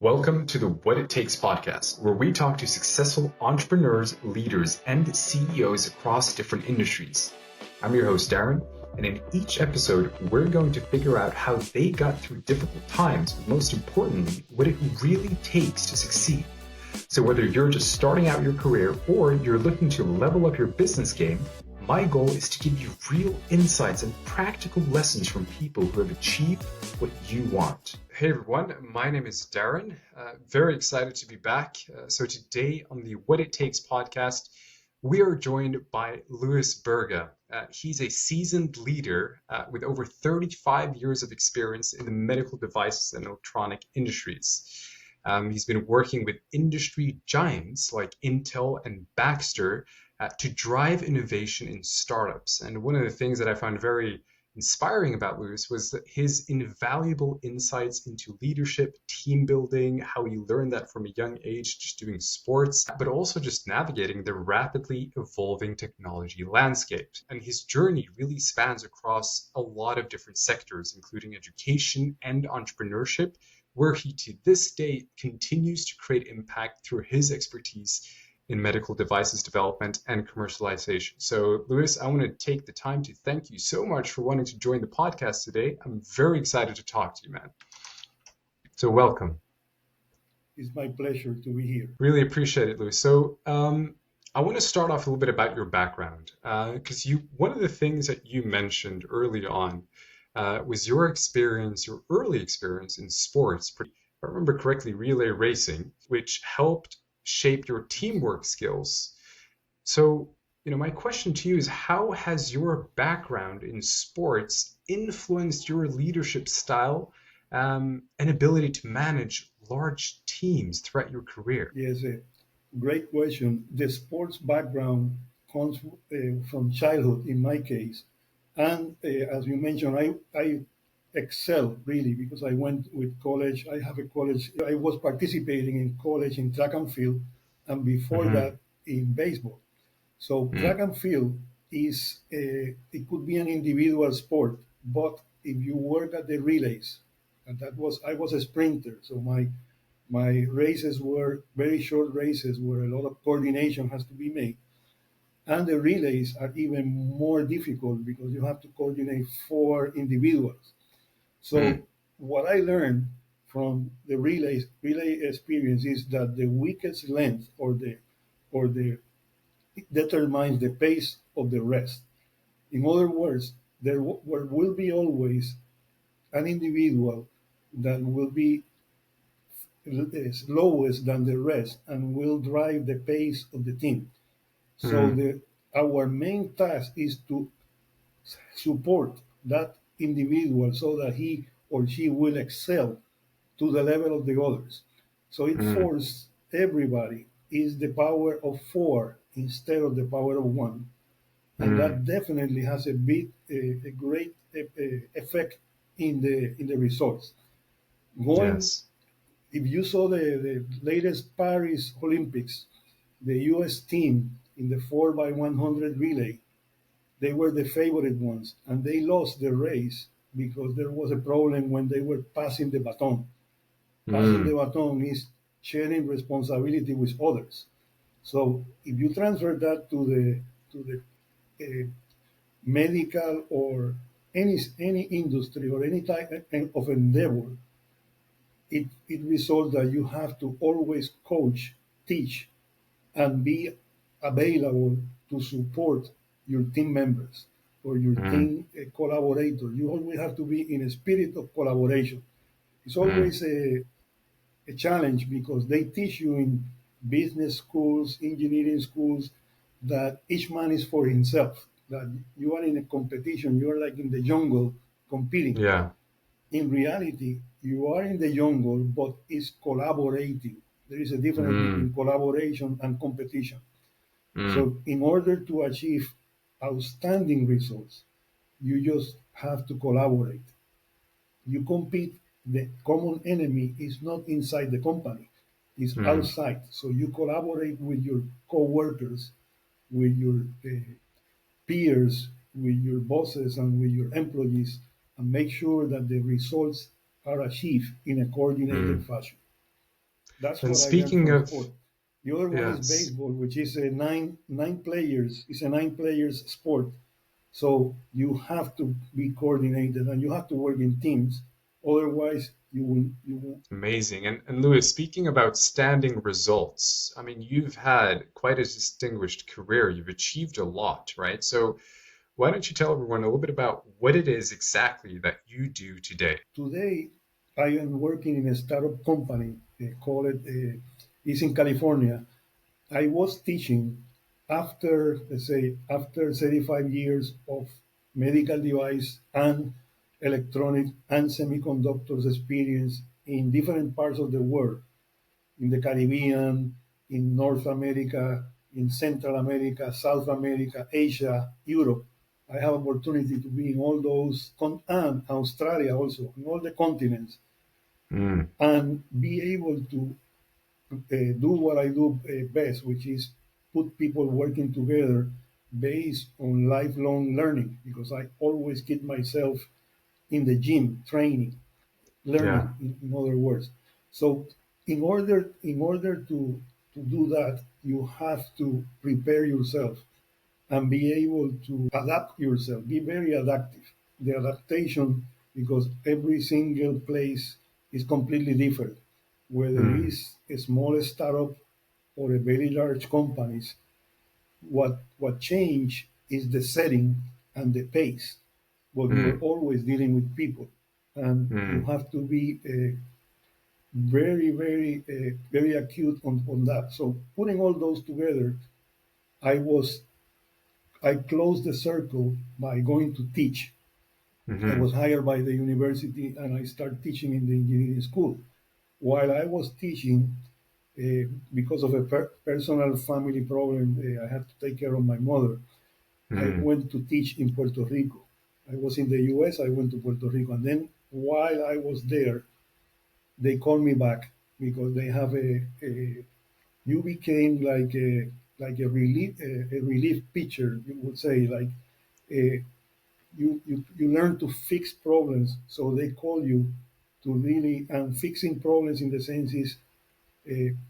Welcome to the What It Takes podcast, where we talk to successful entrepreneurs, leaders, and CEOs across different industries. I'm your host, Darren, and in each episode, we're going to figure out how they got through difficult times, but most importantly, what it really takes to succeed. So whether you're just starting out your career or you're looking to level up your business game, my goal is to give you real insights and practical lessons from people who have achieved what you want. Hey everyone, my name is Darren. Very excited to be back. So today on the What It Takes podcast, we are joined by Luis Berga. He's a seasoned leader with over 35 years of experience in the medical devices and electronic industries. He's been working with industry giants like Intel and Baxter to drive innovation in startups. And one of the things that I found very inspiring about Luis was that his invaluable insights into leadership, team building, how he learned that from a young age just doing sports, but also just navigating the rapidly evolving technology landscape. And his journey really spans across a lot of different sectors, including education and entrepreneurship, where he to this day continues to create impact through his expertise in medical devices development and commercialization. So, Luis, I want to take the time to thank you so much for wanting to join the podcast today. I'm very excited to talk to you, man. So, welcome. It's my pleasure to be here. Really appreciate it, Luis. So, I want to start off a little bit about your background, because one of the things that you mentioned early on was your early experience in sports. If I remember correctly, relay racing, which helped shape your teamwork skills. So, my question to you is, how has your background in sports influenced your leadership style and ability to manage large teams throughout your career? Yes, great question. The sports background comes from childhood in my case. And as you mentioned, I excel really because I went with college. I have a college. I was participating in college in track and field, and before that in baseball. So track and field is it could be an individual sport, but if you work at the relays, and I was a sprinter, so my races were very short races where a lot of coordination has to be made. And the relays are even more difficult because you have to coordinate four individuals. So what I learned from the relay experience is that the weakest length or the determines the pace of the rest. In other words, there will be always an individual that will be slowest than the rest and will drive the pace of the team. So our main task is to support that individual so that he or she will excel to the level of the others. So it forces everybody is the power of four instead of the power of one. And that definitely has a great effect in the results. Yes. If you saw the latest Paris Olympics, the U.S. team in the 4x100 relay, they were the favorite ones, and they lost the race because there was a problem when they were passing the baton. Passing the baton is sharing responsibility with others. So if you transfer that to the medical or any industry or any type of endeavor, it results that you have to always coach, teach, and be available to support your team members or your team collaborators. You always have to be in a spirit of collaboration. It's always a challenge because they teach you in business schools, engineering schools, that each man is for himself, that you are in a competition, you are like in the jungle competing. Yeah. In reality, you are in the jungle, but it's collaborating. There is a difference between collaboration and competition. So in order to achieve outstanding results, you just have to collaborate. You compete, the common enemy is not inside the company, it's outside. So you collaborate with your co-workers, with your peers, with your bosses and with your employees, and make sure that the results are achieved in a coordinated fashion. That's And what I learned speaking from of, sport. The other one is yes, baseball, which is a nine players. It's a nine players sport. So you have to be coordinated and you have to work in teams. Otherwise, you will. amazing. And Louis, speaking about standing results, I mean, you've had quite a distinguished career. You've achieved a lot, right? So why don't you tell everyone a little bit about what it is exactly that you do today? Today, I am working in a startup company. Call it. It's in California. I was teaching after, let's say, after 35 years of medical device and electronic and semiconductors experience in different parts of the world, in the Caribbean, in North America, in Central America, South America, Asia, Europe. I have opportunity to be in all those, and Australia also, in all the continents, Mm, and be able to do what I do best, which is put people working together based on lifelong learning, because I always keep myself in the gym, training, yeah. learning, in other words. So in order to do that, you have to prepare yourself and be able to adapt yourself, be very adaptive. The adaptation, because every single place is completely different, whether Mm, it's a small startup or a very large companies. What change is the setting and the pace, but you are mm, always dealing with people, and you mm, have to be very acute on that. So putting all those together, I was I closed the circle by going to teach. I mm, was hired by the university and I started teaching in the engineering school. While I was teaching, because of a personal family problem, I had to take care of my mother. I mm, went to teach in Puerto Rico. I was in the US, I went to Puerto Rico. And then while I was there, they called me back because they have you became like a relief pitcher, you would say, like uh, you learn to fix problems. So they call you to really, and fixing problems in the sense is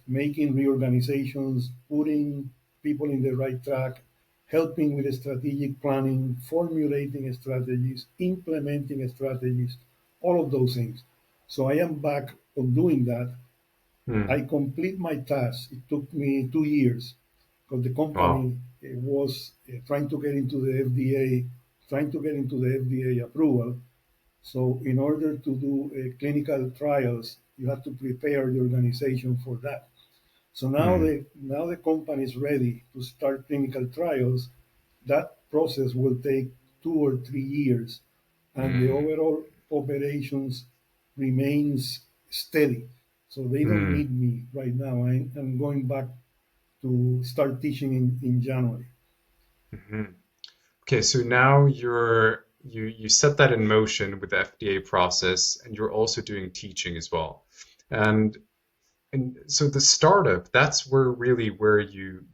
making reorganizations, putting people in the right track, helping with strategic planning, formulating strategies, implementing strategies, all of those things. So I am back on doing that. mm. I complete my task. It took me 2 years because the Wow. company was trying to get into the FDA, trying to get into the FDA approval. So in order to do clinical trials, you have to prepare the organization for that. So Mm, now the company is ready to start clinical trials. That process will take 2 or 3 years, and the mm, overall operations remains steady. So they don't mm, need me right now. I'm going back to start teaching in January. mhm. Okay, so now you set that in motion with the FDA process, and you're also doing teaching as well. And and so the startup, that's where you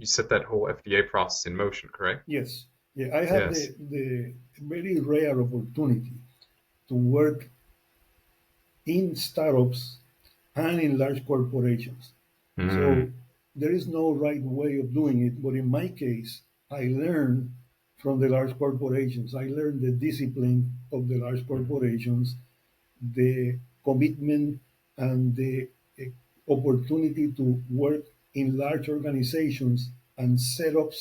set that whole FDA process in motion, correct? Yes, yeah, I have Yes. the very rare opportunity to work in startups and in large corporations. So Mm, there is no right way of doing it. But in my case, I learned from the large corporations. I learned the discipline of the large corporations, the commitment, and the opportunity to work in large organizations and set up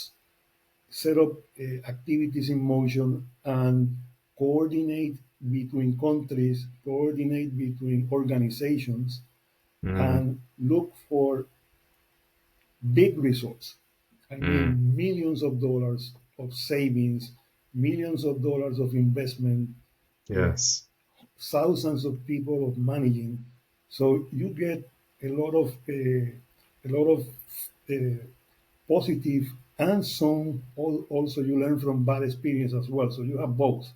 activities in motion and coordinate between countries, coordinate between organizations, mm, and look for big results. I mm. mean, millions of dollars of savings, millions of dollars of investment, uh, Yes. thousands of people of managing. So you get a lot of positive, and some also you learn from bad experience as well. So you have both.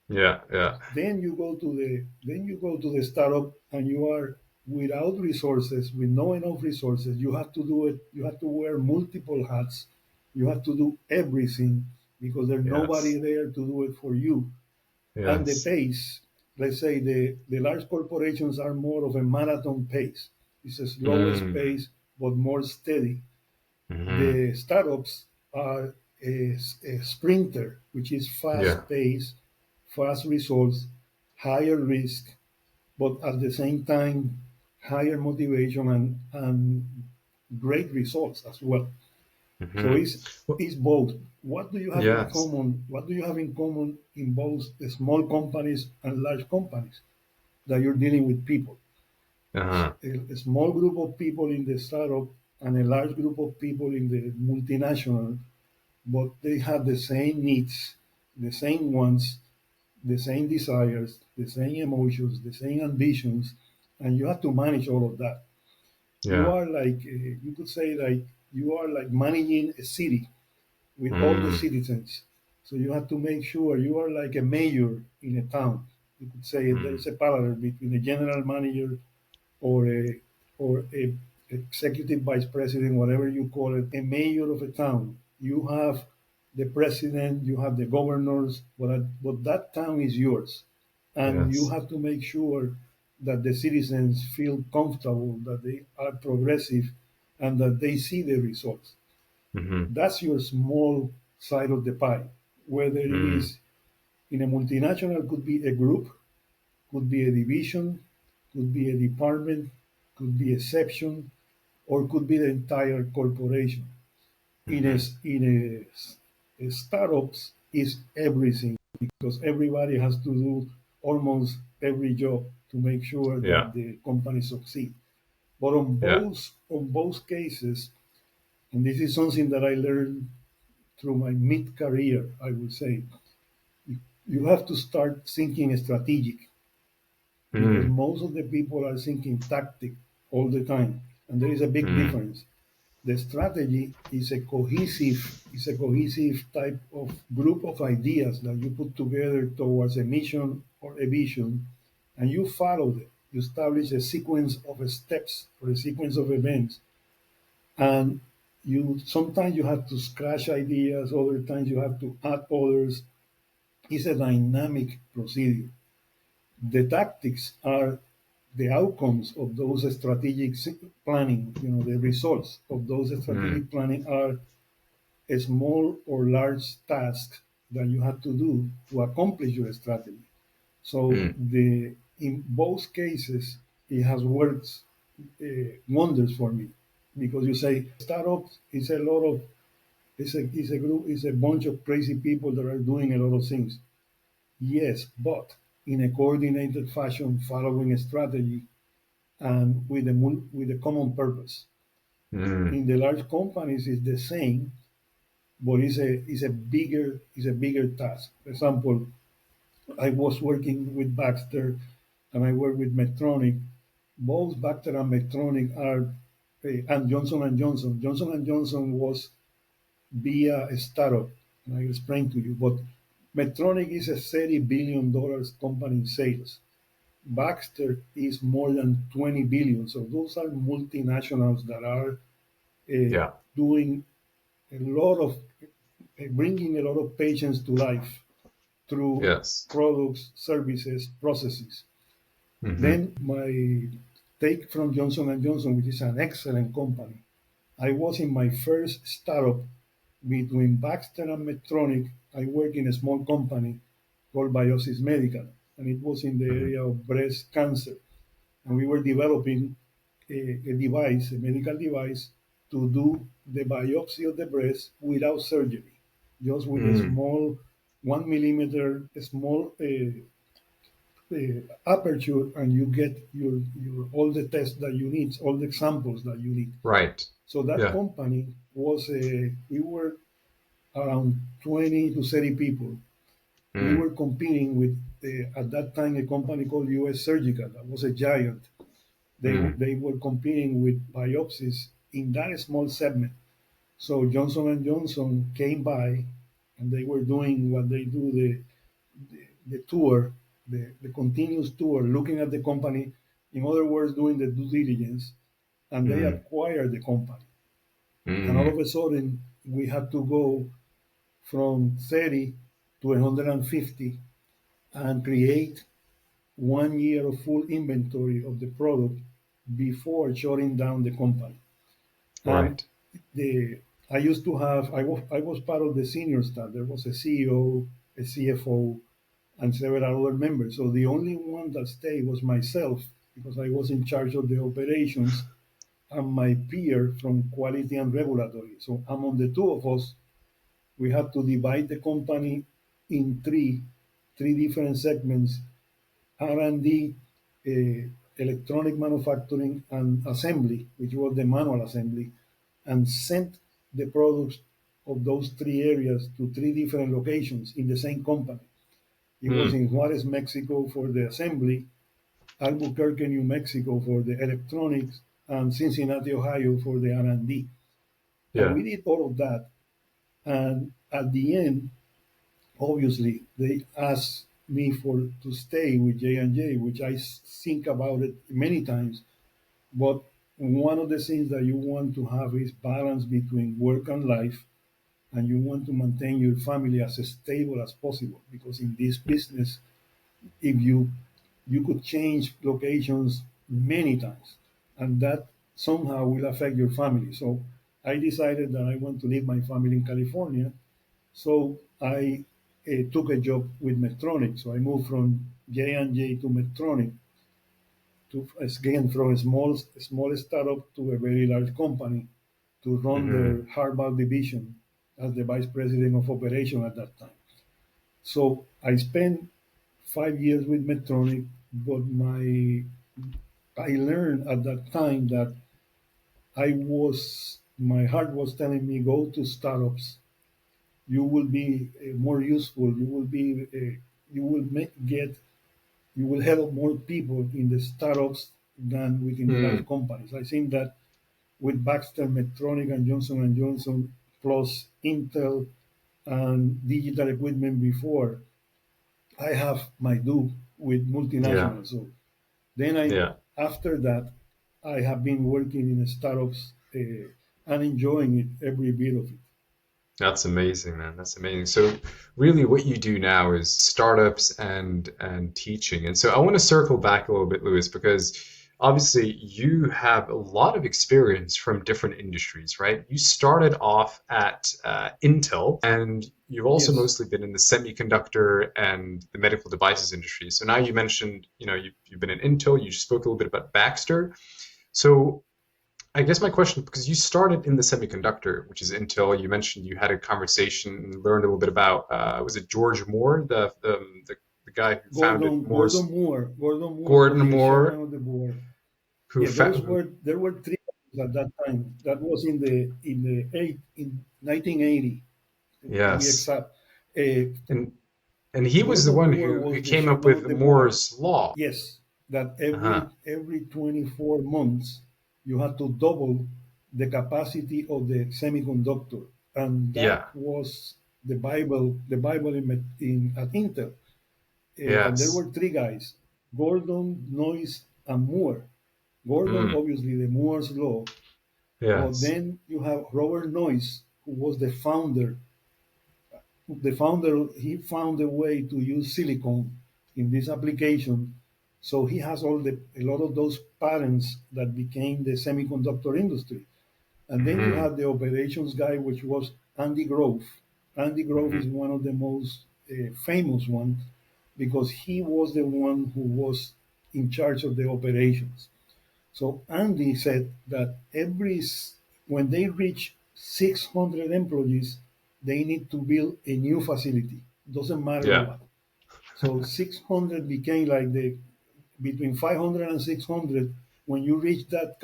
Yeah, yeah. Then you go to the startup and you are without resources, with no enough resources. You have to do it. You have to wear multiple hats. You have to do everything because there's nobody Yes. there to do it for you. And the Yes. pace, let's say the large corporations are more of a marathon pace. It's a slower pace, but more steady. The startups are a sprinter, which is Yeah. fast pace, fast results, higher risk, but at the same time, higher motivation and great results as well. So Well, it's both. What do you have in yes. common? What do you have in common in both the small companies and large companies? That you're dealing with people. Uh-huh. A small group of people in the startup and a large group of people in the multinational, but they have the same needs, the same wants, the same desires, the same emotions, the same ambitions, and you have to manage all of that. You Yeah. are like, you could say, like you are like managing a city with all the Mm. citizens. So you have to make sure you are like a mayor in a town. You could say Mm. there's a parallel between a general manager or a executive vice president, whatever you call it, a mayor of a town. You have the president, you have the governors, but that town is yours, and you Yes. have to make sure that the citizens feel comfortable, that they are progressive, and that they see the results. Mm-hmm. That's your small side of the pie. Whether it Mm. is in a multinational, could be a group, could be a division, could be a department, could be a section, or could be the entire corporation. Mm-hmm. A startups is everything because everybody has to do almost every job to make sure Yeah. that the company succeed. But Yeah. on both cases, and this is something that I learned through my mid career, I would say, you have to start thinking strategic because Mm. most of the people are thinking tactic all the time, and there is a big Mm. difference. The strategy is a cohesive type of group of ideas that you put together towards a mission or a vision, and you follow them. You establish a sequence of steps or a sequence of events, and you sometimes you have to scratch ideas, other times you have to add others. It's a dynamic procedure. The tactics are the outcomes of those strategic planning. The results of those Mm. strategic planning are a small or large tasks that you have to do to accomplish your strategy. So Mm. the in both cases, it has worked wonders for me because you say startups is a lot of it's a group, it's a bunch of crazy people that are doing a lot of things. Yes, but in a coordinated fashion, following a strategy and with a common purpose. Mm. In the large companies, it's the same, but it's a bigger task. For example, I was working with Baxter, and I work with Medtronic. Both Baxter and Medtronic are, and Johnson and Johnson. Johnson and Johnson was via a startup, and I will explain to you. But Medtronic is a $30 billion company in sales. Baxter is more than 20 billion. So those are multinationals that are Yeah. doing a lot of, bringing a lot of patients to life through Yes. products, services, processes. Mm-hmm. Then my take from Johnson and Johnson, which is an excellent company. I was in my first startup between Baxter and Medtronic. I work in a small company called Biosis Medical, and it was in the Mm-hmm. area of breast cancer. And we were developing a device, a medical device, to do the biopsy of the breast without surgery, just with a Mm. small 1 millimeter, a small aperture, and you get your all the tests that you need, all the examples that you need. Right. So that Yeah. company was we were around 20 to 30 people. We Mm. were competing with at that time a company called US Surgical that was a giant. Mm. They were competing with biopsies in that small segment. So Johnson and Johnson came by, and they were doing what they do the tour, the continuous tour, looking at the company. In other words, doing the due diligence, and they Mm. acquired the company. And all Mm. of a sudden, we had to go from 30 to 150 and create 1 year of full inventory of the product before shutting down the company. And Right. the I used to have I was part of the senior staff. There was a CEO, a CFO, and several other members. So the only one that stayed was myself because I was in charge of the operations and my peer from quality and regulatory. So among the two of us, we had to divide the company in three different segments: R&D, electronic manufacturing, and assembly, which was the manual assembly, and sent the products of those three areas to three different locations in the same company. It was Mm. in Juarez, Mexico for the assembly, Albuquerque, New Mexico for the electronics, and Cincinnati, Ohio for the R&D. And Yeah. we did all of that. And at the end, obviously, they asked me for to stay with J&J, which I think about it many times. But one of the things that you want to have is balance between work and life, and you want to maintain your family as stable as possible. Because in this business, if you could change locations many times, and that somehow will affect your family. So I decided that I want to leave my family in California. So I took a job with Medtronic. So I moved from J&J to Medtronic, to again from a small startup to a very large company, to run Hmm. their hardball division as the vice president of operation at that time. So I spent 5 years with Medtronic, but I learned at that time that my heart was telling me go to startups. You will be more useful. You will you will help more people in the startups than within the large Mm. companies. I think that with Baxter, Medtronic, and Johnson & Johnson, plus Intel and digital equipment before, I have my due with Yeah. multinationals. So then Yeah. after that, I have been working in startups and enjoying it, every bit of it. That's amazing, man. That's amazing. So really what you do now is startups and teaching. And so I want to circle back a little bit, Luis, because obviously you have a lot of experience from different industries, right? You started off at Intel, and you've also Yes. mostly been in the semiconductor and the medical devices industry. So now you mentioned, you've been in Intel, you spoke a little bit about Baxter. So I guess my question, because you started in the semiconductor, which is Intel, you mentioned you had a conversation and learned a little bit about, was it George Moore, the guy who founded Moore's, Gordon Moore was Gordon the chairman Moore, of the board. who, Yeah, fa- who there were three at that time. That was in 1980 to be yes, exact. Uh, and he was the Gordon one Moore who was the came up chairman with of the board. Moore's law. Yes, that Uh-huh. every 24 months you had to double the capacity of the semiconductor, and that Yeah. was the Bible at Intel. And there Yes. were three guys: Gordon, Noyce, and Moore. Gordon, Mm. obviously, the Moore's law, but Yes. then you have Robert Noyce, who was the founder. He found a way to use silicon in this application, so he has a lot of those patents that became the semiconductor industry. And then you Hmm. have the operations guy, which was Andy Grove. Andy Grove is Hmm. one of the most famous one because he was the one who was in charge of the operations. So Andy said that when they reach 600 employees, they need to build a new facility. Doesn't matter Yeah. what. So 600 became like the between 500 and 600. When you reach that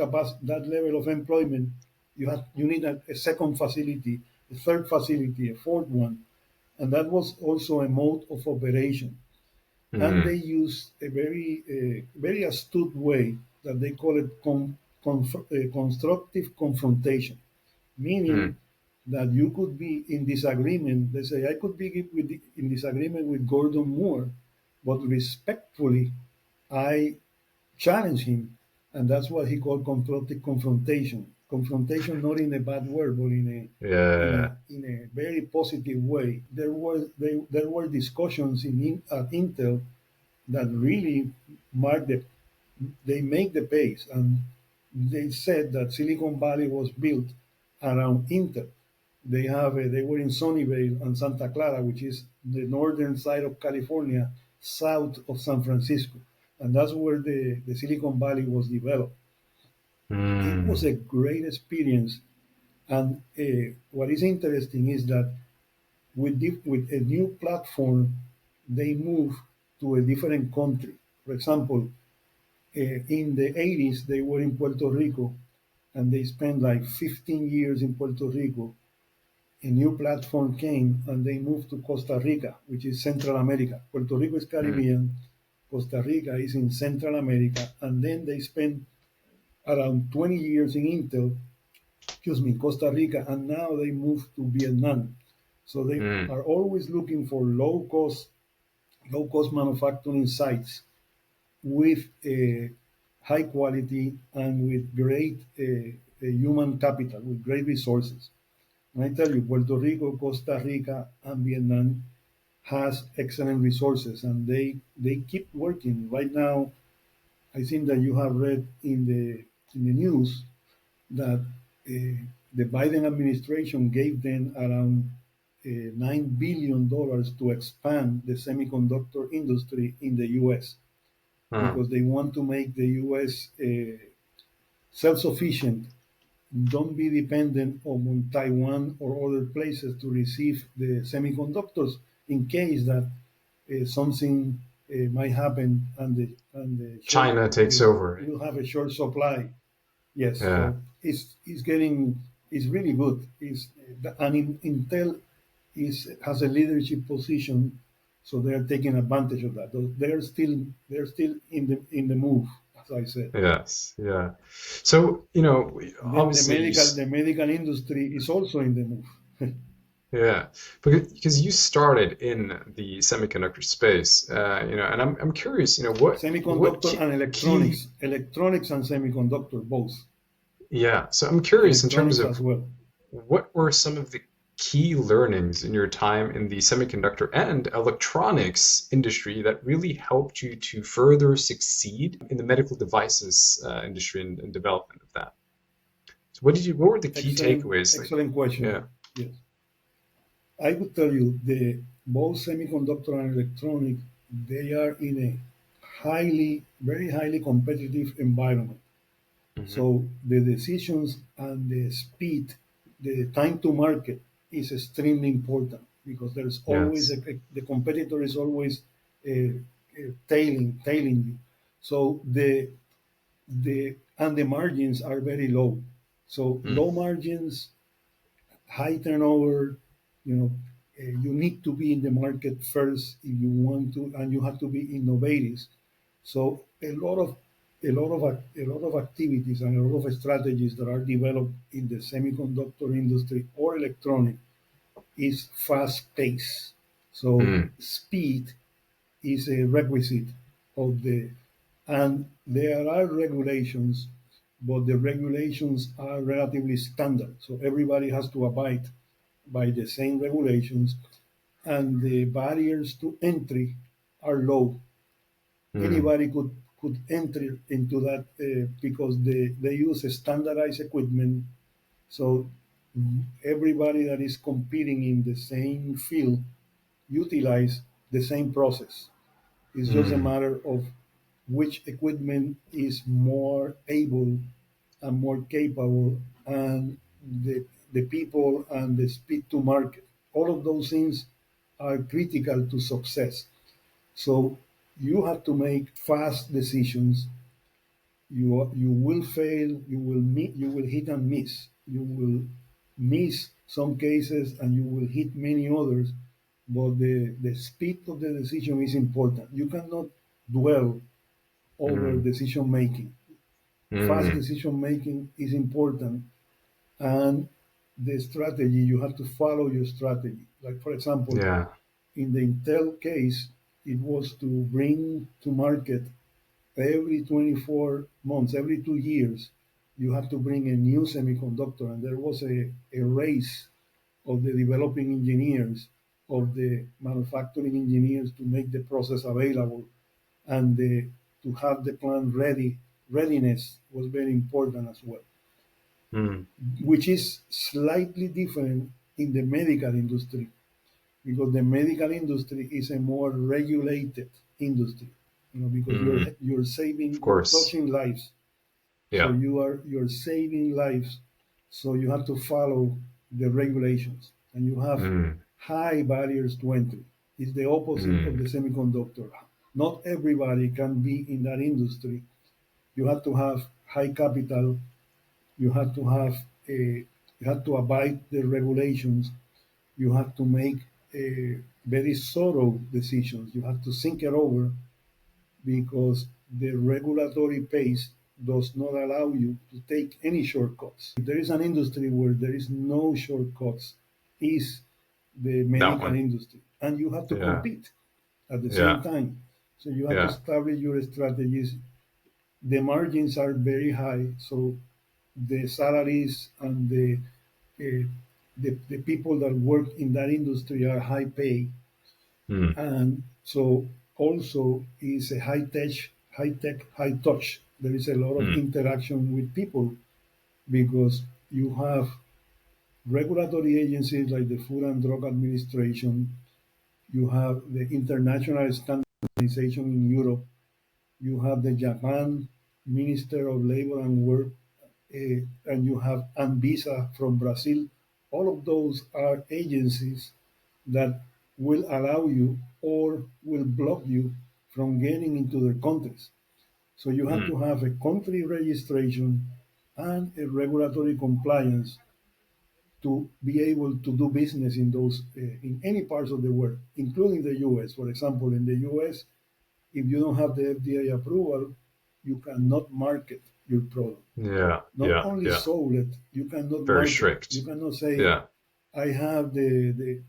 level of employment, you need a second facility, a third facility, a fourth one, and that was also a mode of operation. And they Hmm. use a very astute way that they call it constructive confrontation, meaning Hmm. that you could be in disagreement. They say I could be in disagreement with Gordon Moore, but respectfully, I challenge him, and that's what he called constructive confrontation. Confrontation, not in a bad word, but Yeah. in a very positive way. There were discussions at Intel that really mark they make the pace. And they said that Silicon Valley was built around Intel. They were in Sunnyvale and Santa Clara, which is the northern side of California, south of San Francisco, and that's where the Silicon Valley was developed. It was Mm. a great experience, and what is interesting is that with a new platform, they move to a different country. For example, in the 80s, they were in Puerto Rico, and they spent like 15 years in Puerto Rico. A new platform came, and they moved to Costa Rica, which is Central America. Puerto Rico is Mm. Caribbean, Costa Rica is in Central America, and then they spent around 20 years in Intel, excuse me, Costa Rica, and now they moved to Vietnam. So they Mm. are always looking for low cost manufacturing sites with high quality and with great human capital, with great resources. And I tell you, Puerto Rico, Costa Rica, and Vietnam has excellent resources, and they keep working. Right now, I think that you have read in the news that the Biden administration gave them around $9 billion to expand the semiconductor industry in the U.S. Mm. because they want to make the U.S. Self-sufficient. Don't be dependent on Taiwan or other places to receive the semiconductors in case that something might happen and the short China takes over. will have a short supply. Yes, Yeah. so it's really good. Intel has a leadership position, so they are taking advantage of that. They're still in the move, as I said. Yes. Yeah. So, Then obviously the medical industry is also in the move. yeah, because you started in the semiconductor space, and I'm curious, what Semiconductor and key, electronics and semiconductor both, yeah. So I'm curious in terms electronics as of well. what were some of the key learnings in your time in the semiconductor and electronics industry that really helped you to further succeed in the medical devices industry and development of that? So what were the key takeaways? Like, Excellent question. yeah. Yes, I would tell you the both semiconductor and electronic they are in a very highly competitive environment. Hmm. So the decisions and the speed, the time to market is extremely important because there's always Yes. the competitor is always tailing you. So the margins are very low. So Mm. low margins, high turnover, you know, you need to be in the market first if you want to, and you have to be innovative. So a lot of activities and a lot of strategies that are developed in the semiconductor industry or electronic is fast paced. So Mm. speed is a requisite of and there are regulations, but the regulations are relatively standard. So everybody has to abide by the same regulations, and the barriers to entry are low. Mm. Anybody could enter into that because they use standardized equipment. So everybody that is competing in the same field utilize the same process. It's just a Mm. matter of which equipment is more able and more capable, and the people and the speed to market. All of those things are critical to success. So you have to make fast decisions. You will fail. You will hit and miss. You will miss some cases and you will hit many others. But the speed of the decision is important. You cannot dwell over Mm. decision making. Fast Mm. decision making is important, and the strategy you have to follow your strategy. Like for example, Yeah. in the Intel case, it was to bring to market every 24 months, every 2 years, you have to bring a new semiconductor. And there was a race of the developing engineers, of the manufacturing engineers to make the process available and to have the plant ready. readiness was very important as well, Mm. which is slightly different in the medical industry, because the medical industry is a more regulated industry, because Mm. you're Of saving, you're course. touching lives. So Yeah. you're saving lives. So you have to follow the regulations, and you have Mm. high barriers to entry. It's the opposite of Mm. the semiconductor. Not everybody can be in that industry. You have to have high capital. You have to have a, you have to abide the regulations. You have to make very thorough decisions. You have to think it over, because the regulatory pace does not allow you to take any shortcuts. If there is an industry where there is no shortcuts, is the That medical one. industry, and you have to Yeah. compete at the same Yeah. time. So you have to Yeah. establish your strategies. The margins are very high, so the salaries and the people that work in that industry are high pay, Mm. and so also is a high touch. There is a lot of Mm. interaction with people, because you have regulatory agencies like the Food and Drug Administration, you have the International Standardization in Europe, you have the Japan Minister of Labor and Work, and you have Anvisa from Brazil. All of those are agencies that will allow you or will block you from getting into their countries. So you have Mm. to have a country registration and a regulatory compliance to be able to do business in those in any parts of the world, including the U.S. For example, in the U.S., if you don't have the FDA approval, you cannot market your product. Yeah. Not Yeah. only Yeah. sold it, you cannot Very market it. strict. You cannot say, Yeah. I have the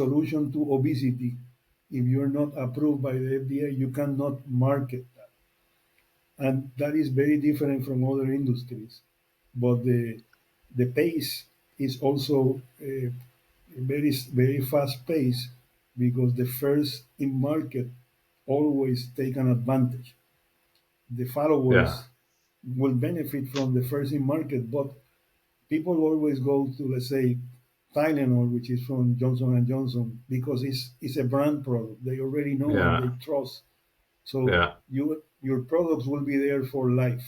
solution to obesity. If you're not approved by the FDA, you cannot market that. And that is very different from other industries. But the pace is also a very fast pace, because the first in market always take an advantage. The Yeah. followers will benefit from the first in market, but people always go to, let's say, Tylenol, which is from Johnson and Johnson, because it's a brand product. They already know and Yeah. they trust. So Yeah. your products will be there for life.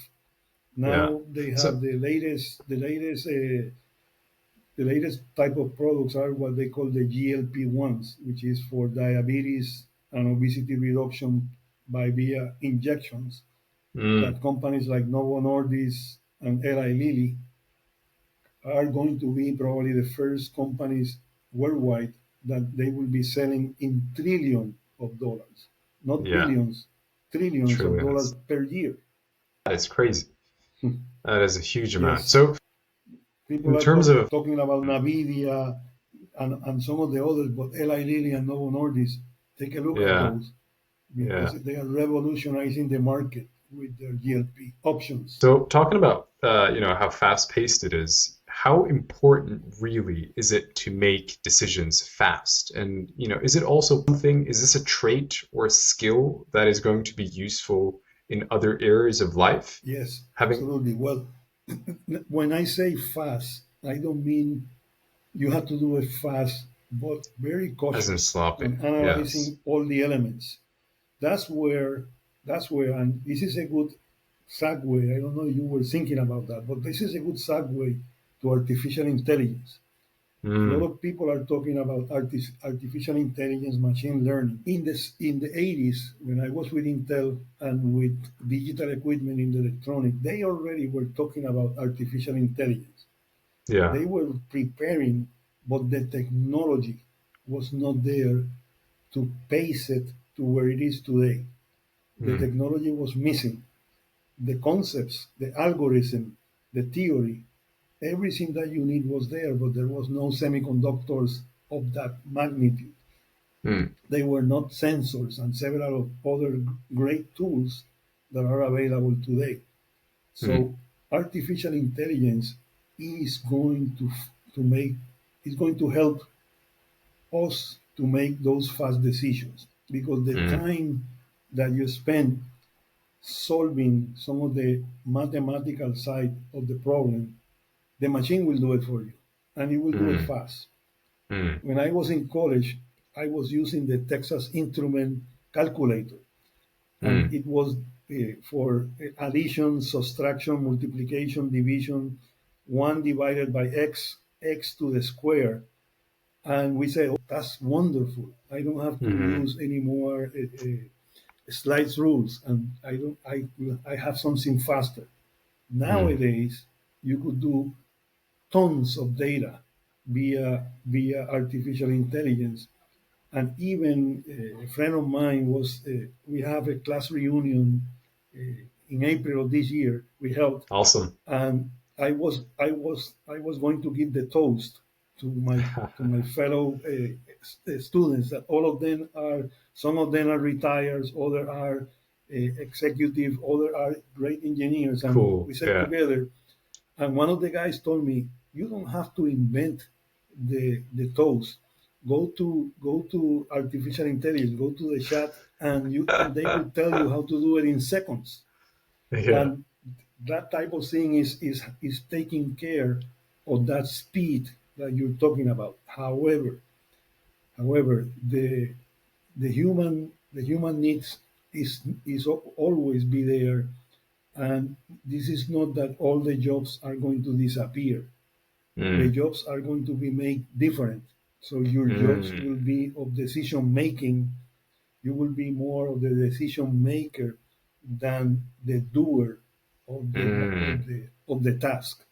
Yeah. Now they have So. the latest type of products are what they call the GLP-1s, which is for diabetes and obesity reduction by via injections. Mm. That companies like Novo Nordisk and Eli Lilly are going to be probably the first companies worldwide that they will be selling in trillions of dollars, not Yeah. billions, trillions of dollars Trillions. per year. That is crazy. That is a huge amount. Yes, So people in are terms of. talking about Nvidia and some of the others, but Eli Lilly and Novo Nordisk, take a look at Yeah. those, because Yeah. they are revolutionizing the market with their GLP options. So talking about how fast paced it is, how important really is it to make decisions fast? And is it also something, is this a trait or a skill that is going to be useful in other areas of life? Yes, Having absolutely. Well, when I say fast, I don't mean you have to do it fast, but very as in cautious sloppy. and Yes. analyzing all the elements. That's where and this is a good segue. I don't know if you were thinking about that, but this is a good segue to artificial intelligence. A lot Mm. of people are talking about artificial intelligence, machine learning. In the 80s, when I was with Intel and with digital equipment in the electronic, they already were talking about artificial intelligence. Yeah. They were preparing, but the technology was not there to pace it to where it is today. The Mm. technology was missing. The concepts, the algorithm, the theory, everything that you need was there, but there was no semiconductors of that magnitude. Mm. They were not sensors and several of other great tools that are available today. Mm. So artificial intelligence is going to make is going to help us to make those fast decisions, because the Mm. time that you spend solving some of the mathematical side of the problem, the machine will do it for you, and it will do it Mm, fast. mm, When I was in college, I was using the Texas Instrument calculator, and mm, it was for addition, subtraction, multiplication, division, 1 divided by x, x to the square. And we say, oh, that's wonderful. I don't have to mm, use any more slides rules, and I have something faster. mm, Nowadays, you could do tons of data via artificial intelligence. And even a friend of mine we have a class reunion in April of this year. We held, awesome. and I was going to give the toast to my fellow students. That all of them are, some of them are retired, others are executive, others are great engineers, and Cool. we sat Yeah. together. And one of the guys told me, "You don't have to invent the toast. Go to artificial intelligence, go to the chat, and they will tell you how to do it in seconds." Yeah. And that type of thing is taking care of that speed that you're talking about. However, the human needs is always be there, and this is not that all the jobs are going to disappear. The Mm, jobs are going to be made different. So your jobs mm, will be of decision making. You will be more of the decision maker than the doer mm. of the task.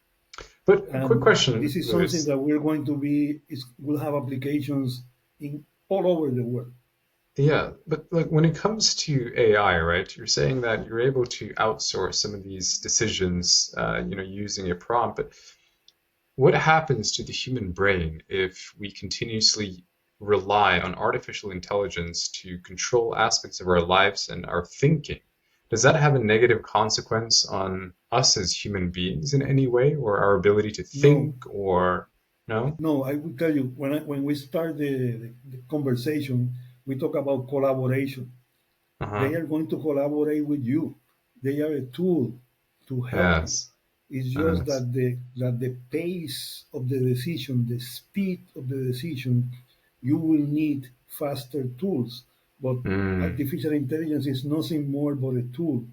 But a quick And question, this is something Luis. that we're going to be is will have applications in all over the world. Yeah, but like when it comes to AI, right? You're saying that you're able to outsource some of these decisions, using a prompt. But what happens to the human brain if we continuously rely on artificial intelligence to control aspects of our lives and our thinking? Does that have a negative consequence on us as human beings in any way, or our ability to No, think, or no? no, I will tell you when we start the conversation, we talk about collaboration. They Uh-huh. are going to collaborate with you. They are a tool to help you. Yes. It's just Yes. that the pace of the decision, the speed of the decision, you will need faster tools. But Mm, artificial intelligence is nothing more but a tool,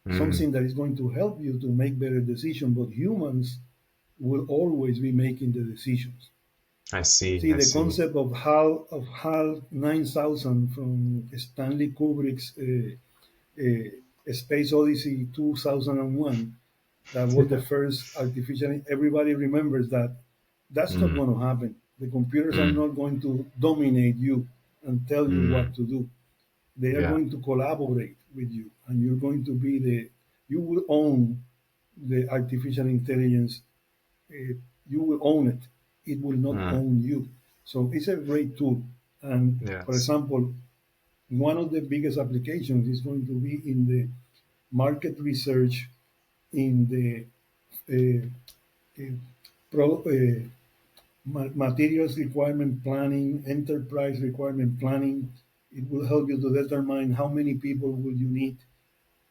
mm. something that is going to help you to make better decisions. But humans will always be making the decisions. I see. See I the see. concept of HAL 9000 from Stanley Kubrick's Space Odyssey 2001. That was the Yeah. first artificial. Everybody remembers that. That's not Mm, going to happen. The computers are mm, not going to dominate you and tell you what mm. to do. They are Yeah. going to collaborate with you, and you're going to be you will own the artificial intelligence. uh, you will own it. It will not Mm, own you. So it's a great tool. And for yes. example, one of the biggest applications is going to be in the market research, in the uh, uh, materials requirement planning, enterprise requirement planning. It will help you to determine how many people will you need.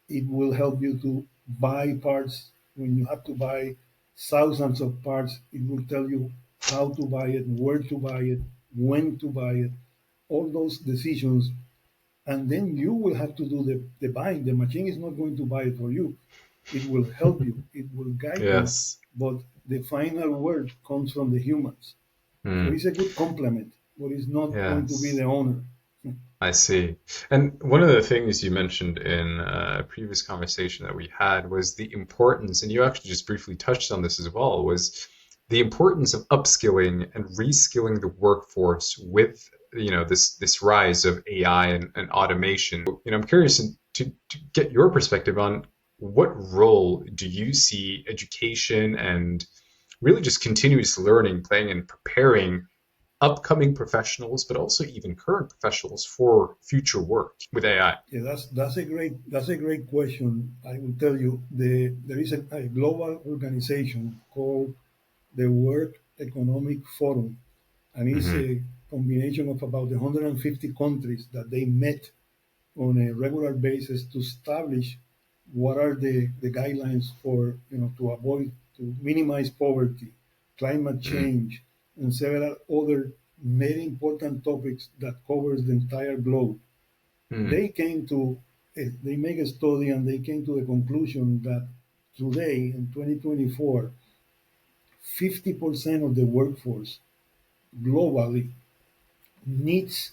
It will help you to buy parts when you have to buy thousands of parts. It will tell you how to buy it, where to buy it, when to buy it, all those decisions. And then you will have to do the buying. The machine is not going to buy it for you. It will help you, it will guide you, Yes. but the final word comes from the humans. So Mm, it's a good complement, but it's not going to be yes. the owner. I see. And one of the things you mentioned in a previous conversation that we had was the importance, and you actually just briefly touched on this as well, was the importance of upskilling and reskilling the workforce with, this rise of AI and automation. I'm curious to get your perspective on what role do you see education and really just continuous learning playing in preparing upcoming professionals, but also even current professionals for future work with AI? Yeah, that's a great question. I will tell you there is a global organization called the World Economic Forum, and it's Hmm. a combination of about 150 countries that they met on a regular basis to establish what are the guidelines for, to avoid, to minimize poverty, climate Mm. change, and several other very important topics that covers the entire globe. Mm. They came to, they make a study and they came to the conclusion that today in 2024, 50% of the workforce globally needs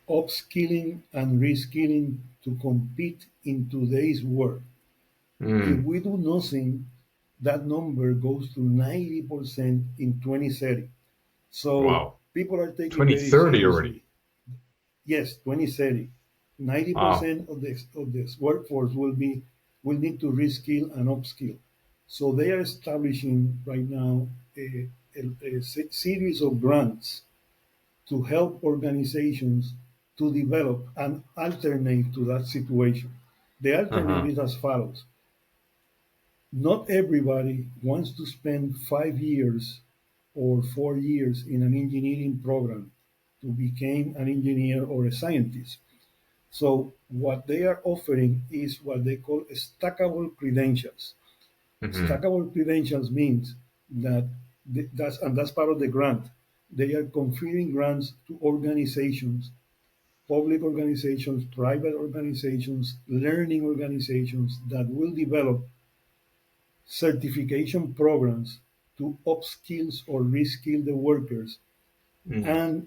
upskilling and reskilling to compete in today's world. If Mm. we do nothing, that number goes to 90% in 2030. So Wow. people are taking very 2030 already. seriously. Yes, 2030. Wow. 90% of this workforce will need to reskill and upskill. So they are establishing right now a series of grants to help organizations to develop an alternate to that situation. The alternate Uh-huh. is as follows. Not everybody wants to spend 5 years or 4 years in an engineering program to become an engineer or a scientist. So what they are offering is what they call stackable credentials. Mm-hmm. Stackable credentials means that that's part of the grant. They are conferring grants to organizations, public organizations, private organizations, learning organizations that will develop certification programs to upskills or reskill the workers, Mm. and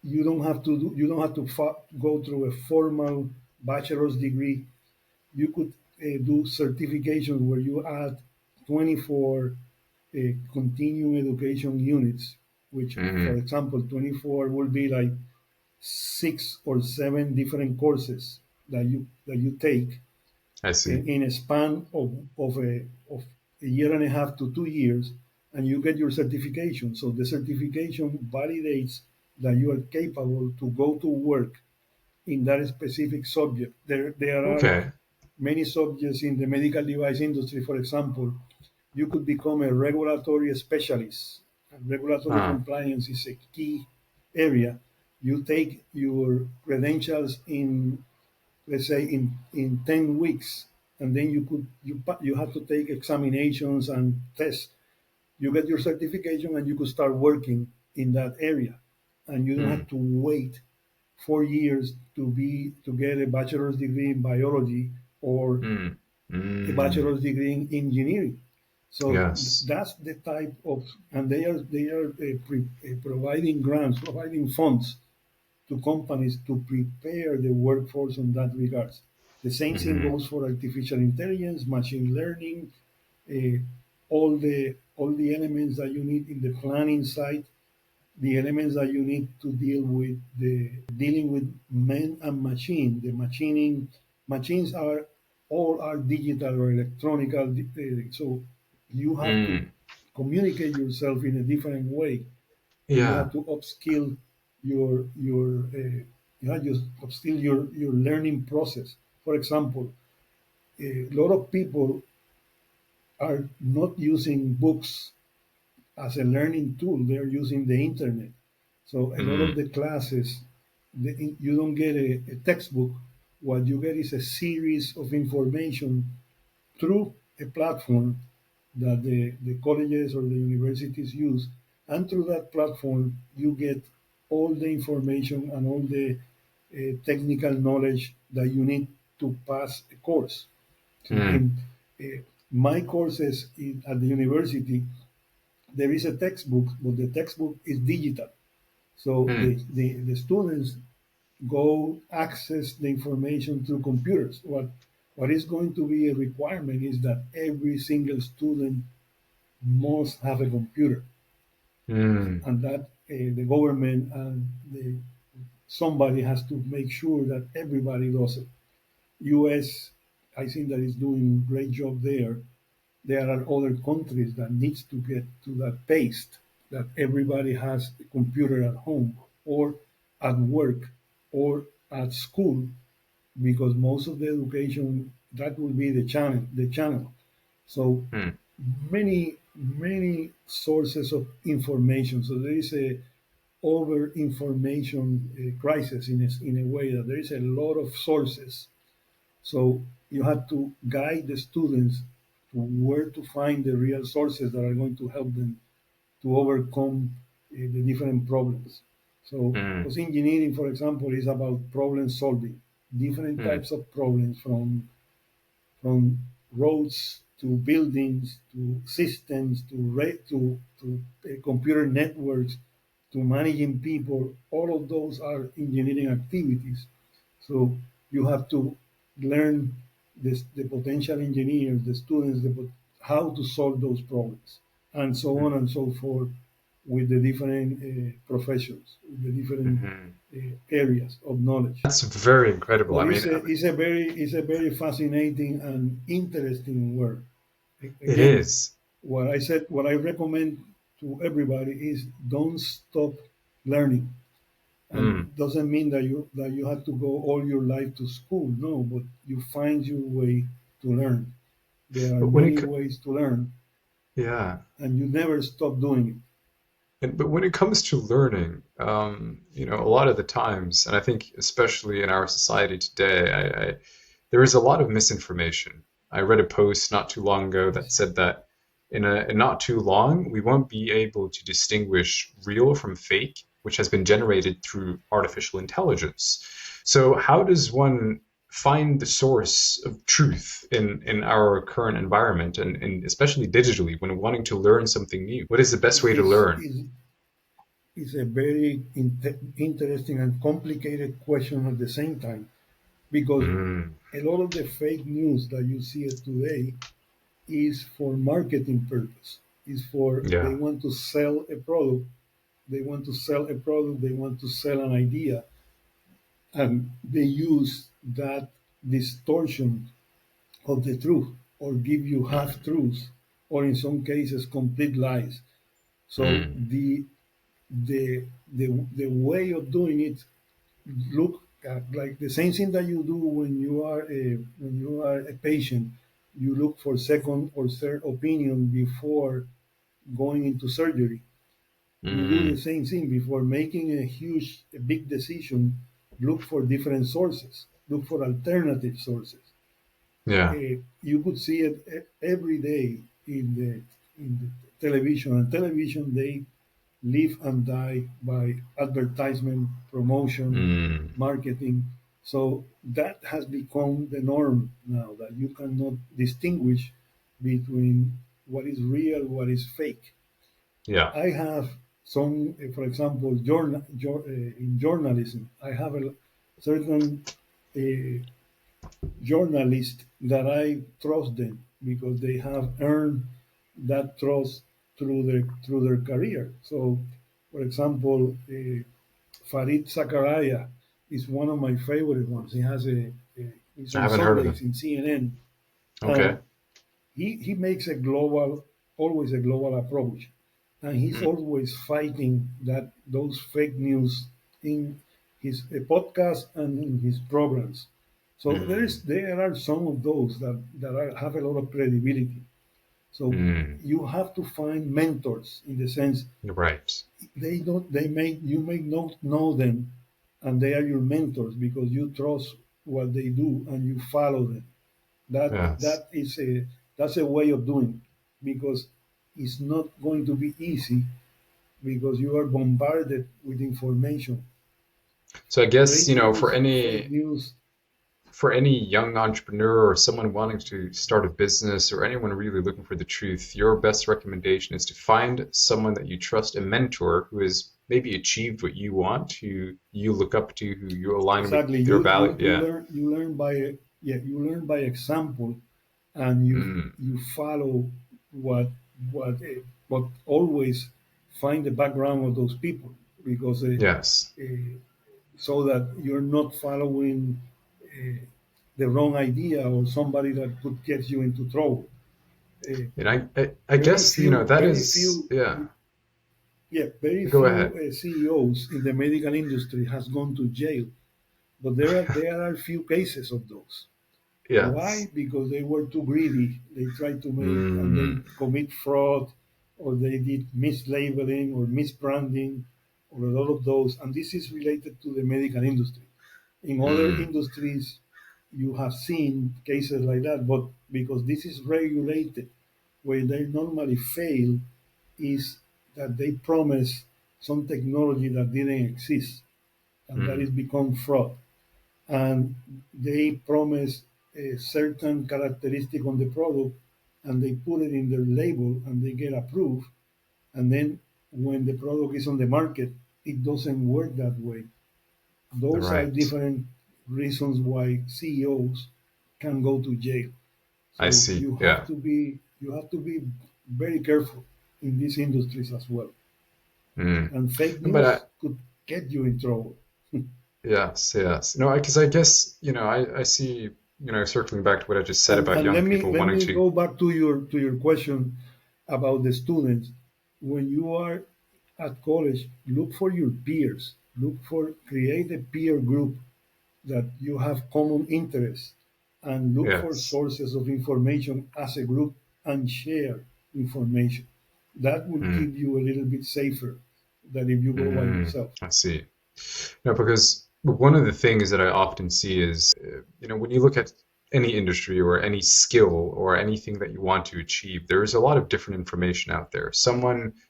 you don't have to go through a formal bachelor's degree. You could do certifications where you add 24 continuing education units, which, for Mm. example, 24 will be like 6 or 7 different courses that you take I see. in a span of a year and a half to 2 years, and you get your certification. So the certification validates that you are capable to go to work in that specific subject. There are Okay. many subjects in the medical device industry. For example, you could become a regulatory specialist, and regulatory Uh. compliance is a key area. You take your credentials in, let's say, in 10 weeks, and then you have to take examinations and tests. You get your certification and you could start working in that area, and you don't Mm. have to wait 4 years to get a bachelor's degree in biology or Mm. a Mm. bachelor's degree in engineering. So Yes. that's the type of, and they are providing grants, providing funds to companies to prepare the workforce in that regards. The same thing Mm-hmm. goes for artificial intelligence, machine learning, uh, all the elements that you need in the planning side, the elements that you need to deal with the dealing with man and machine. The machining machines are digital or electronic, so you have to Mm. communicate yourself in a different way. You Yeah. have to upskill you have to upskill your learning process. For example, a lot of people are not using books as a learning tool. They're using the internet. So a lot of Mm. the classes, you don't get a textbook. What you get is a series of information through a platform that the colleges or the universities use. And through that platform, you get all the information and all the technical knowledge that you need to pass a course. Mm. In my courses at the university, there is a textbook, but the textbook is digital. So Mm. the students go access the information through computers. What is going to be a requirement is that every single student must have a computer, Mm. and that the government and somebody has to make sure that everybody does it. U.S. I think that is doing a great job there. There are other countries that needs to get to that pace that everybody has a computer at home or at work or at school, because most of the education, that will be the channel. So Mm. many sources of information. So there is a over information crisis in a way that there is a lot of sources. So you have to guide the students to where to find the real sources that are going to help them to overcome the different problems. So, Mm, because engineering, for example, is about problem solving, different mm, types of problems from roads to buildings to systems to computer networks to managing people. All of those are engineering activities. So you have to learn the potential engineers, the students, how to solve those problems, and so on mm, and so forth with the different professions, with the different mhm. areas of knowledge. That's very incredible. But I mean, it's a very fascinating and interesting work. it Again, is. what I recommend to everybody is don't stop learning. Mm. And doesn't mean that you have to go all your life to school. No, but you find your way to learn. There are But when many ways to learn, yeah, and you never stop doing it. but when it comes to learning, a lot of the times, and I think especially in our society today, there is a lot of misinformation. I read a post not too long ago that Yes. said that in not too long, we won't be able to distinguish real from fake, which has been generated through artificial intelligence. So how does one find the source of truth in our current environment and especially digitally when wanting to learn something new? What is the best way to Is learn? is is a very interesting and complicated question at the same time, because Mm, a lot of the fake news that you see today is for marketing purpose. Is for they yeah. want to sell a product. They want to sell a product. They want to sell an idea, and they use that distortion of the truth, or give you half Mm, truths, or in some cases complete lies. So mm, the way of doing it look like the same thing that you do when you are a patient. You look for second or third opinion before going into surgery. You do the mm, same thing before making a big decision. Look for different sources. Look for alternative sources. yeah. You could see it every day in the television. And television, they live and die by advertisement, promotion, Mm, marketing. So that has become the norm now, that you cannot distinguish between what is real, what is fake. yeah. I have some, for example, in journalism, I have a certain uh, journalists that I trust them because they have earned that trust through their career. So, for example, Farid Zakaria is one of my favorite ones. He's I on haven't heard of Sundays them. in CNN, Okay. and he makes always a global approach, and he's Mm, always fighting those fake news in his podcast and in his programs. So mm, there are some of those have a lot of credibility. So mm. you have to find mentors, in the sense Right. you may not know them, and they are your mentors because you trust what they do and you follow them. That Yes. that is a that's a way of doing it, because it's not going to be easy, because you are bombarded with information. So I guess, Fake news, fake for news. any young entrepreneur or someone wanting to start a business or anyone really looking for the truth, your best recommendation is to find someone that you trust, a mentor who has maybe achieved what you want, who you look up to, who you align with Exactly. their You value. you you Yeah. learn you learn by yeah, you learn by example, and you Mm, you follow what what always find the background of those people, because yes. uh, so that you're not following uh, the wrong idea, or somebody that could get you into trouble. Uh, And I very guess, few, that very is, few, yeah. yeah, very Go few ahead. CEOs in the medical industry has gone to jail, but there are few cases of those. Why? Yes. Because they were too greedy. They tried to make, and they Mm, commit fraud, or they did mislabeling or misbranding, or a lot of those. And this is related to the medical industry. In other mm, industries, you have seen cases like that, but because this is regulated, where they normally fail is that they promise some technology that didn't exist, and that is Mm. become fraud. And they promise a certain characteristic on the product, and they put it in their label, and they get approved. And then when the product is on the market, it doesn't work that way. Those are Right. different reasons why CEOs can go to jail. I So see. Yeah. you have to be very careful in these industries as well. Mm. And fake But news could get you in trouble. yes, yes. No, because I guess, I see, circling back to what I just said about And young people let wanting me to, go back to your question about the students. When you are at college, look for your peers. Look for create a peer group that you have common interests, and look for yes. sources of information as a group and share information. That will Mm. keep you a little bit safer than if you go by Mm. yourself. I see. No, because one of the things that I often see is, when you look at any industry or any skill or anything that you want to achieve, there is a lot of different information out there.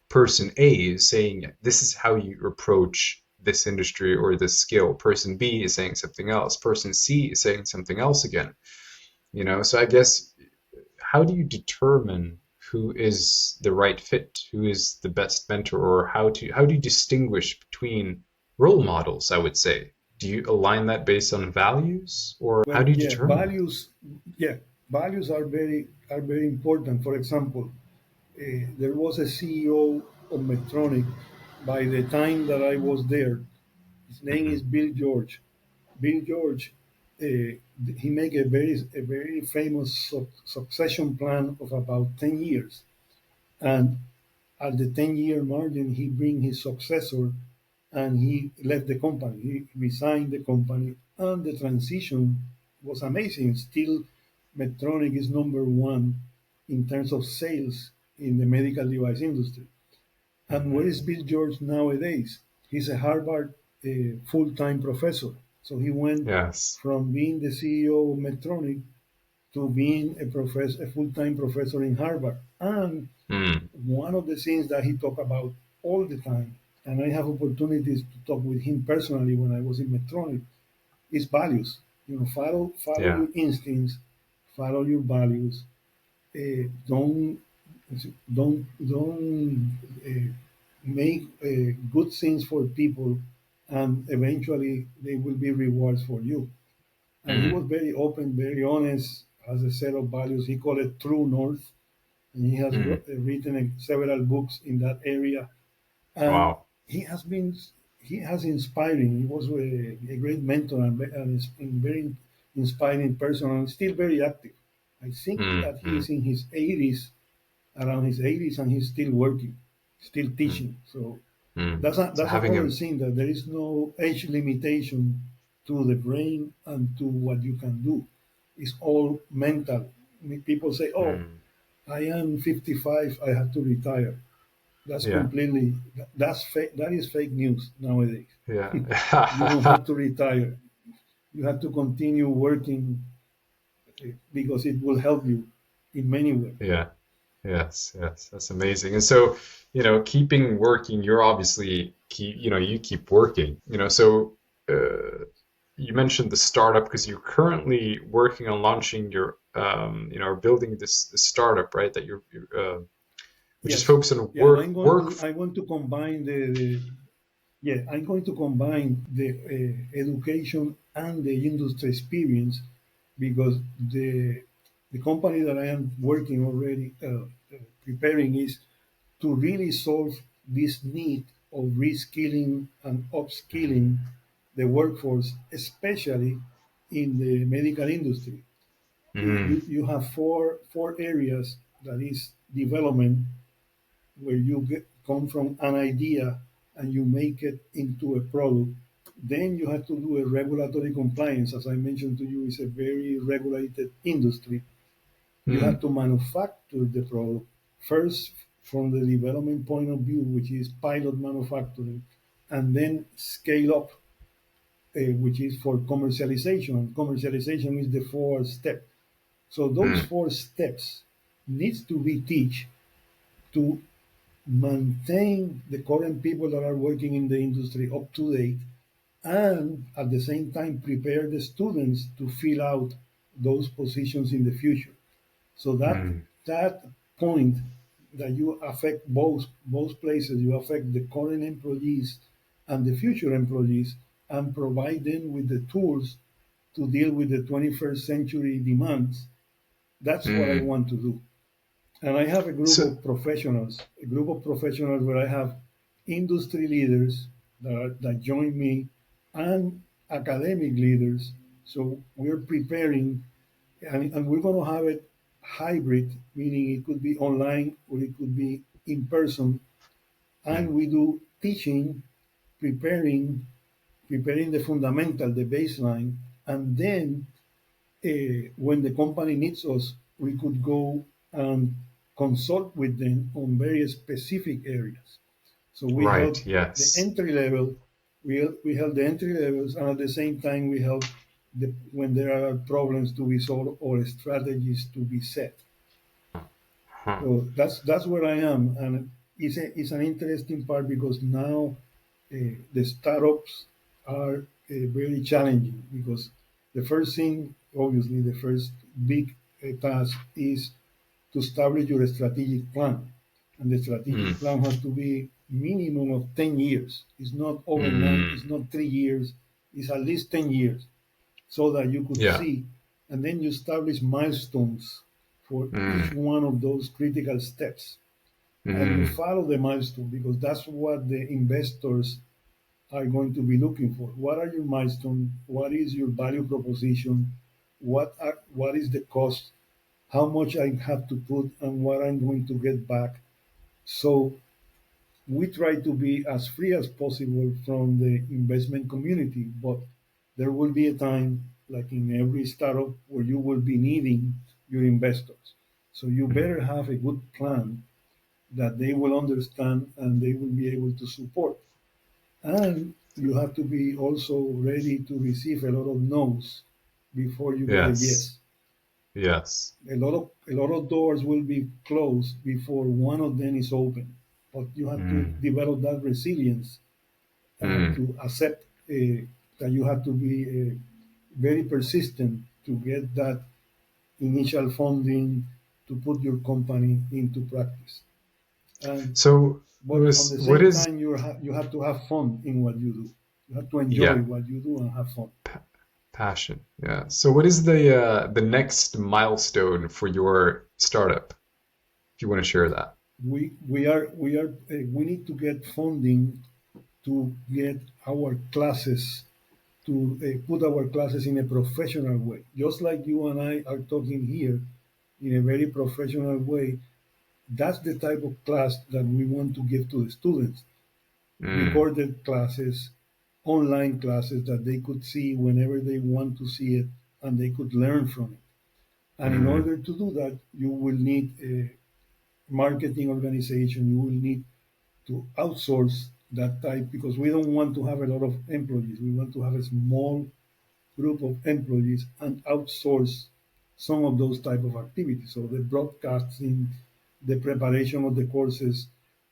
Person A is saying, this is how you approach this industry or this skill. Person B is saying something else. Person C is saying something else again. So I guess, how do you determine who is the right fit, who is the best mentor, or how do you distinguish between role models, I would say? Do you align that based on values, or how Well, do you yeah, determine that? values are very important. For example, there was a CEO of Medtronic by the time that I was there. His name is Hmm. Bill George. Bill George, he made a very famous succession plan of about 10 years. And at the 10-year margin, he bring his successor, and he left the company. He resigned the company, and the transition was amazing. Still, Medtronic is number one in terms of sales in the medical device industry. And where Hmm. is Bill George nowadays? He's a Harvard full-time professor. So he went Yes. from being the CEO of Medtronic to being a full-time professor in Harvard. And Mm. one of the things that he talked about all the time, and I have opportunities to talk with him personally when I was in Medtronic, is values. Follow Yeah. your instincts, follow your values. Don't make good things for people, and eventually they will be rewards for you. And he was Mm. very open, very honest, has a set of values. He called it True North, and he has Mm. written several books in that area. And Wow. he has been he has inspiring. He was a great mentor, and is a very inspiring person, and still very active. I think Mm. that he Mm. is in his 80s, around his 80s, and he's still working, still Mm. teaching. So Mm. So that's having another a, thing, that there is no age limitation to the brain and to what you can do. It's all mental. I mean, people say, "Oh, mm. I am 55. I have to retire." That's Yeah. completely that's fake. That is fake news nowadays. You don't Yeah. have to retire. You have to continue working, because it will help you in many ways. Yeah. Yes, yes, that's amazing. And so, keeping working, you're obviously you keep working. So you mentioned the startup because you're currently working on launching your or building this startup, right? That which is Yes, focused on yeah, and work. I want to combine I'm going to combine the education and the industry experience, because the company that I am working already preparing is to really solve this need of reskilling and upskilling the workforce, especially in the medical industry. Mm-hmm. You have four areas, that is development, where come from an idea and you make it into a product. Then you have to do a regulatory compliance. As I mentioned to you, it's a very regulated industry. You have Mm-hmm. to manufacture the product first from the development point of view, which is pilot manufacturing, and then scale up which is for commercialization. And commercialization is the fourth step. So those Mm, four steps needs to be teach to maintain the current people that are working in the industry up to date, and at the same time prepare the students to fill out those positions in the future. So mm, that point that you affect both places, you affect the current employees and the future employees, and provide them with the tools to deal with the 21st century demands. That's what I mm. want to do. And I have So, a group of professionals where I have industry leaders that join me and academic leaders. So we're preparing, and we're going to have it hybrid, meaning it could be online or it could be in person. mm, And we do teaching, preparing, preparing the fundamental, the baseline, and then when the company needs us, we could go and consult with them on very specific areas. So we help right, the yes. entry level, we help the entry levels, and at the same time we help when there are problems to be solved or strategies to be set. Huh. So that's where I am, and it's an interesting part because now the startups are very challenging because the first thing, obviously, the first big task is to establish your strategic plan, and the Mm, strategic plan has to be minimum of 10 years. It's not overnight. mm, It's not 3 years. It's at least 10 years so that you could yeah. see, and then you establish milestones for each Mm, one of those critical steps. And you mm, follow the milestone because that's what the investors are going to be looking for. What are your milestones? What is your value proposition? What is the cost? How much I have to put and what I'm going to get back? So we try to be as free as possible from the investment community, but there will be a time, like in every startup, where you will be needing your investors. So you mm. better have a good plan that they will understand and they will be able to support. And you have to be also ready to receive a lot of no's before you get a Yes, yes. yes. A lot of doors will be closed before one of them is open. But you have to Mm, develop that resilience mm. to accept that you have to be very persistent to get that initial funding to put your company into practice. And So, but on Louis, the what same is, time, you have to have fun in what you do. You have to enjoy yeah, what you do and have fun. passion. Yeah. So, what is the next milestone for your startup? If you want to share that. We need to get funding to get our classes to put our classes in a professional way, just like you and I are talking here in a very professional way. That's the type of class that we want to give to the students. Mm, Recorded classes, online classes that they could see whenever they want to see it and they could learn from it. And in mm, order to do that, you will need a marketing organization, you will need to outsource that type because we don't want to have a lot of employees. We want to have a small group of employees and outsource some of those type of activities. So the broadcasting, the preparation of the courses,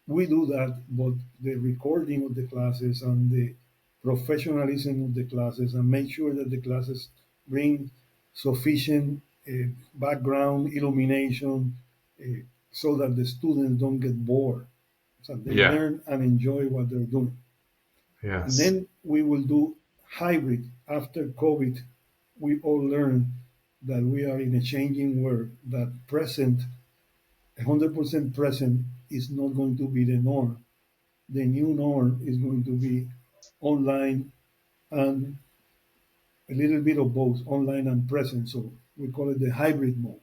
we do that, but the recording of the classes and the professionalism of the classes and make sure that the classes bring sufficient background illumination so that the students don't get bored, so they yeah. learn and enjoy what they're doing. And Yes. then we will do hybrid. After COVID, we all learn that we are in a changing world, that present, 100% present is not going to be the norm. The new norm is going to be online and a little bit of both, online and present. So we call it the hybrid mode.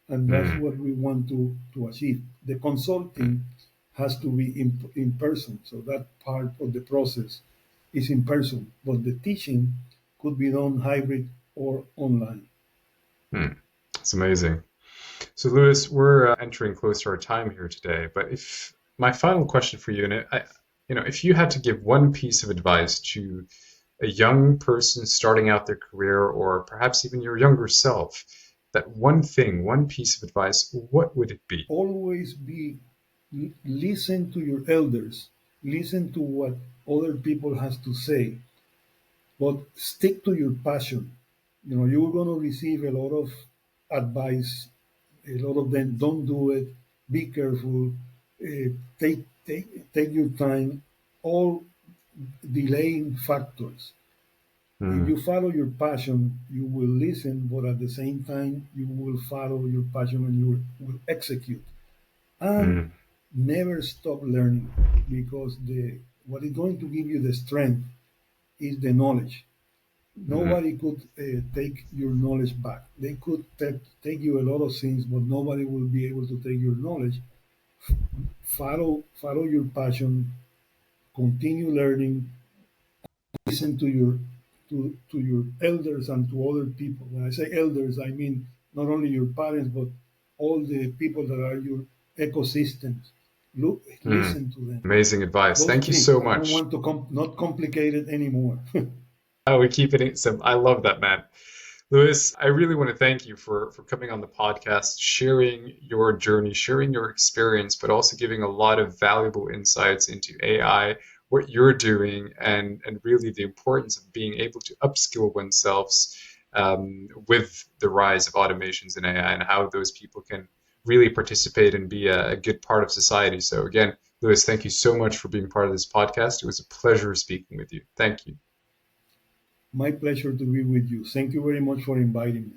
And that's Mm, what we want to achieve. The mm, consulting has to be in person. So that part of the process is in person, but the teaching could be done hybrid or online. mm. It's amazing. So, Louis, we're entering close to our time here today, but if my final question for you, and if you had to give one piece of advice to a young person starting out their career, or perhaps even your younger self, that one thing, one piece of advice, what would it be? Always listen to your elders, listen to what other people has to say, but stick to your passion. You're going to receive a lot of advice, a lot of them don't do it, be careful, take your time, all delaying factors. If Mm, you follow your passion, you will listen, but at the same time, you will follow your passion and you will execute. And mm, never stop learning, because the what is going to give you the strength is the knowledge. mm, Nobody could take your knowledge back. They could take you a lot of things, but nobody will be able to take your knowledge. Follow your passion, continue learning, listen to your elders and to other people. When I say elders, I mean not only your parents, but all the people that are your ecosystems. Look, mm. listen to them. Amazing advice. Those Thank you three. so I don't much. want to not complicate it anymore. Oh, we keep it simple. I love that, man. Luis, I really want to thank you for coming on the podcast, sharing your journey, sharing your experience, but also giving a lot of valuable insights into AI, what you're doing, and really the importance of being able to upskill oneself with the rise of automations in AI and how those people can really participate and be a good part of society. So again, Luis, thank you so much for being part of this podcast. It was a pleasure speaking with you. Thank you. My pleasure to be with you. Thank you very much for inviting me.